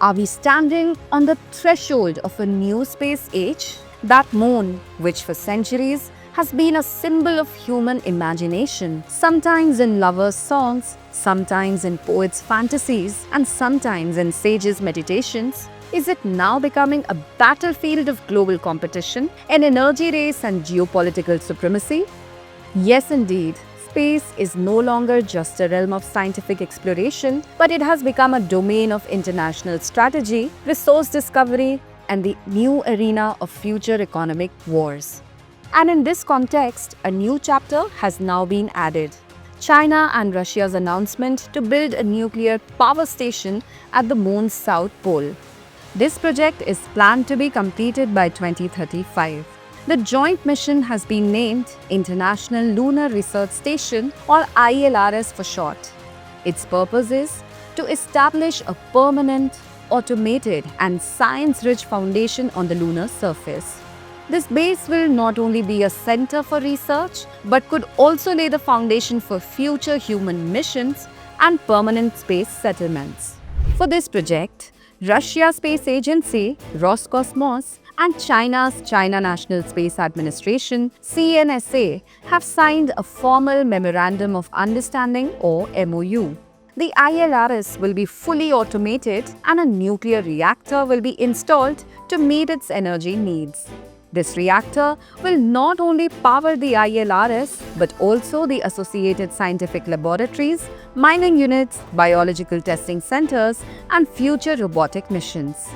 Are we standing on the threshold of a new space age? That moon, which for centuries has been a symbol of human imagination, sometimes in lovers' songs, sometimes in poets' fantasies, and sometimes in sages' meditations, is it now becoming a battlefield of global competition, an energy race and geopolitical supremacy? Yes, indeed. Space is no longer just a realm of scientific exploration, but it has become a domain of international strategy, resource discovery, and the new arena of future economic wars. And in this context, a new chapter has now been added. China and Russia's announcement to build a nuclear power station at the moon's south pole. This project is planned to be completed by 2035. The joint mission has been named International Lunar Research Station, or ILRS for short. Its purpose is to establish a permanent, automated and science-rich foundation on the lunar surface. This base will not only be a center for research, but could also lay the foundation for future human missions and permanent space settlements. For this project, Russia's space agency, Roscosmos, and China's China National Space Administration, CNSA, have signed a formal Memorandum of Understanding or MOU. The ILRS will be fully automated and a nuclear reactor will be installed to meet its energy needs. This reactor will not only power the ILRS but also the associated scientific laboratories, mining units, biological testing centers, and future robotic missions.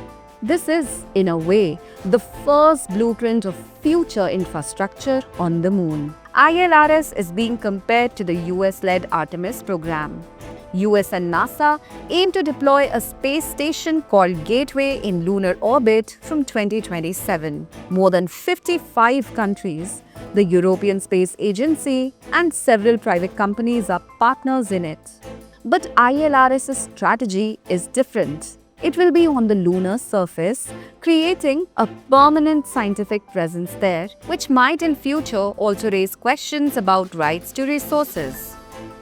This is, in a way, the first blueprint of future infrastructure on the moon. ILRS is being compared to the US-led Artemis program. US and NASA aim to deploy a space station called Gateway in lunar orbit from 2027. More than 55 countries, the European Space Agency, and several private companies are partners in it. But ILRS's strategy is different. It will be on the lunar surface, creating a permanent scientific presence there, which might in future also raise questions about rights to resources.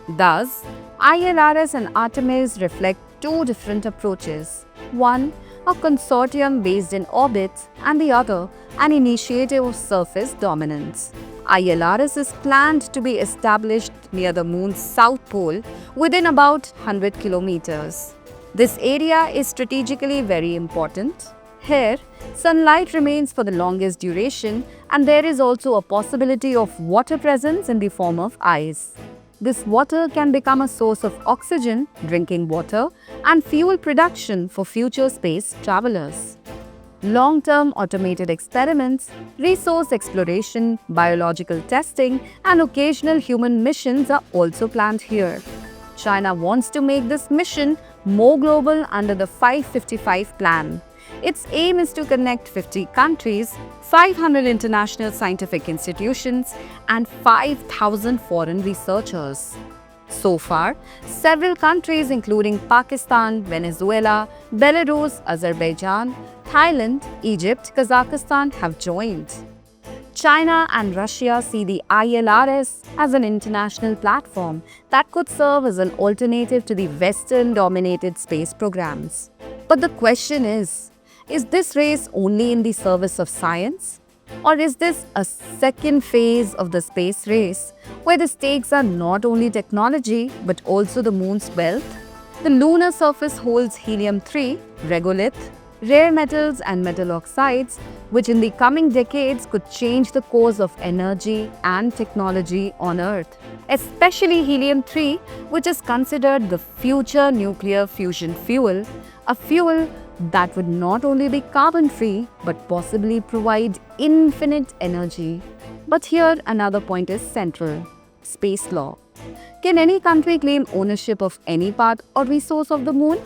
Thus, ILRS and Artemis reflect two different approaches. One, a consortium based in orbit, and the other, an initiative of surface dominance. ILRS is planned to be established near the moon's south pole within about 100 kilometers. This area is strategically very important. Here, sunlight remains for the longest duration, and there is also a possibility of water presence in the form of ice. This water can become a source of oxygen, drinking water, and fuel production for future space travelers. Long-term automated experiments, resource exploration, biological testing, and occasional human missions are also planned here. China wants to make this mission more global under the 555 plan. Its aim is to connect 50 countries, 500 international scientific institutions, and 5,000 foreign researchers. So far, several countries including Pakistan, Venezuela, Belarus, Azerbaijan, Thailand, Egypt, Kazakhstan have joined. China and Russia see the ILRS as an international platform that could serve as an alternative to the Western-dominated space programs. But the question is this race only in the service of science? Or is this a second phase of the space race where the stakes are not only technology but also the moon's wealth? The lunar surface holds helium-3, regolith, rare metals and metal oxides, which in the coming decades could change the course of energy and technology on Earth. Especially helium-3, which is considered the future nuclear fusion fuel, a fuel that would not only be carbon-free but possibly provide infinite energy. But here another point is central: space law. Can any country claim ownership of any part or resource of the moon?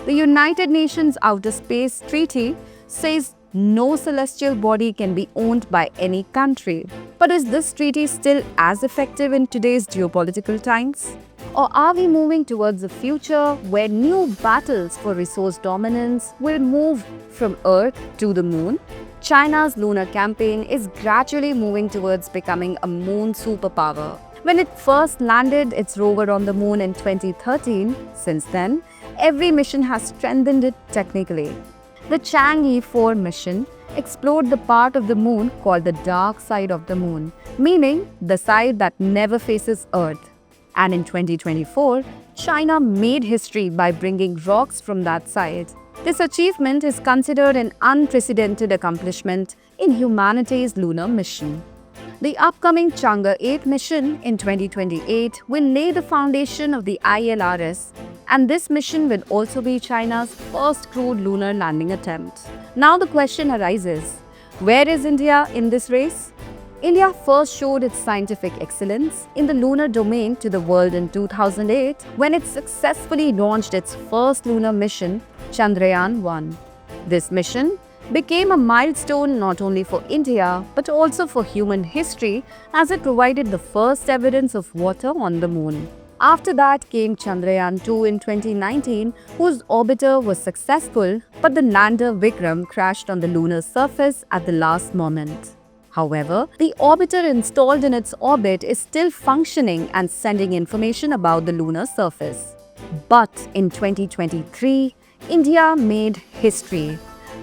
The United Nations Outer Space Treaty says no celestial body can be owned by any country. But is this treaty still as effective in today's geopolitical times? Or are we moving towards a future where new battles for resource dominance will move from Earth to the moon? China's lunar campaign is gradually moving towards becoming a moon superpower. When it first landed its rover on the moon in 2013, since then, every mission has strengthened it technically. The Chang'e 4 mission explored the part of the moon called the dark side of the moon, meaning the side that never faces Earth. And in 2024, China made history by bringing rocks from that side. This achievement is considered an unprecedented accomplishment in humanity's lunar mission. The upcoming Chang'e 8 mission in 2028 will lay the foundation of the ILRS, and this mission will also be China's first crewed lunar landing attempt. Now the question arises, where is India in this race? India first showed its scientific excellence in the lunar domain to the world in 2008 when it successfully launched its first lunar mission, Chandrayaan-1. This mission became a milestone not only for India but also for human history as it provided the first evidence of water on the moon. After that came Chandrayaan-2 in 2019, whose orbiter was successful, but the lander Vikram crashed on the lunar surface at the last moment. However, the orbiter installed in its orbit is still functioning and sending information about the lunar surface. But in 2023, India made history.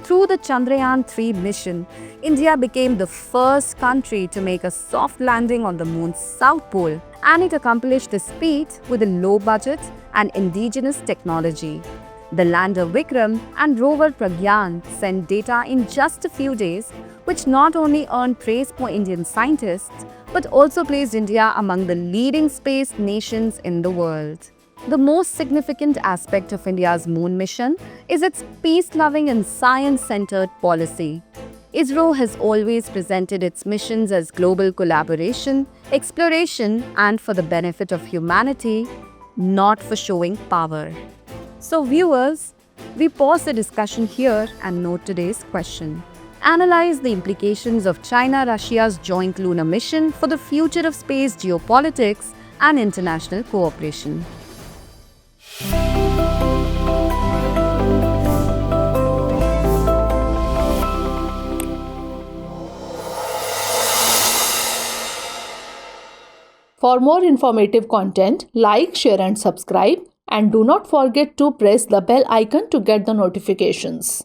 Through the Chandrayaan-3 mission, India became the first country to make a soft landing on the moon's south pole, and it accomplished this feat with a low budget and indigenous technology. The lander Vikram and rover Pragyan sent data in just a few days, which not only earned praise for Indian scientists, but also placed India among the leading space nations in the world. The most significant aspect of India's moon mission is its peace-loving and science-centered policy. ISRO has always presented its missions as global collaboration, exploration, and for the benefit of humanity, not for showing power. So viewers, we pause the discussion here and note today's question. Analyze the implications of China-Russia's joint lunar mission for the future of space geopolitics and international cooperation. For more informative content, like, share and subscribe, and do not forget to press the bell icon to get the notifications.